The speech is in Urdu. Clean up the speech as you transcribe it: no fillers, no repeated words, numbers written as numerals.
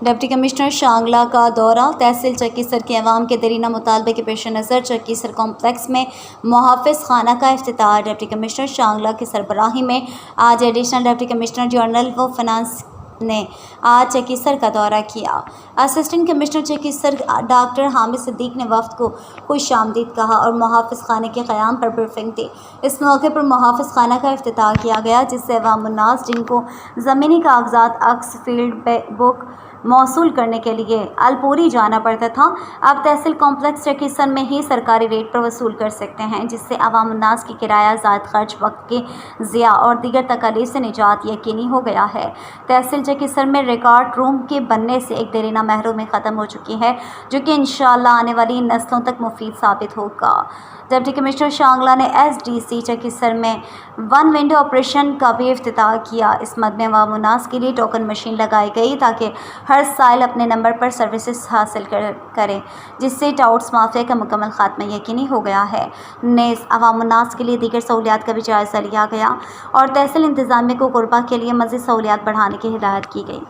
ڈپٹی کمشنر شانگلہ کا دورہ تحصیل چکیسر کے عوام کے دیرینہ مطالبے کے پیش نظر چکیسر کمپلیکس میں محافظ خانہ کا افتتاح۔ ڈپٹی کمشنر شانگلہ کی سربراہی میں آج ایڈیشنل ڈپٹی کمشنر جنرل و فنانس نے آج چکیسر کا دورہ کیا۔ اسسٹنٹ کمشنر چکیسر ڈاکٹر حامد صدیق نے وفد کو خوش آمدید کہا اور محافظ خانے کے قیام پر بریفنگ دی۔ اس موقع پر محافظ خانہ کا افتتاح کیا گیا، جس سے عوام الناس جن کو زمینی کاغذات عکس فیلڈ بک موصول کرنے کے لیے الپوری جانا پڑتا تھا، اب تحصیل کمپلیکس چکیسر میں ہی سرکاری ریٹ پر وصول کر سکتے ہیں، جس سے عوام الناس کی کرایہ زائد خرچ، وقت کے ضیاع اور دیگر تکالیف سے نجات یقینی ہو گیا ہے۔ تحصیل چکیسر میں ریکارڈ روم کے بننے سے ایک دیرینہ محرومی ختم ہو چکی ہے، جو کہ انشاءاللہ آنے والی نسلوں تک مفید ثابت ہوگا۔ ڈپٹی کمشنر شانگلہ نے ایس ڈی سی چکیسر میں ون ونڈو آپریشن کا بھی افتتاح کیا۔ اس مد میں عوام الناس کے لیے ٹوکن مشین لگائی گئی تاکہ ہر سائل اپنے نمبر پر سروسز حاصل کرے، جس سے ٹاؤٹس مافیا کا مکمل خاتمہ یقینی ہو گیا ہے۔ نیز عوام الناس کے لیے دیگر سہولیات کا بھی جائزہ لیا گیا اور تحصیل انتظامیہ کو غربا کے لیے مزید سہولیات بڑھانے کی ہدایت کی گئی۔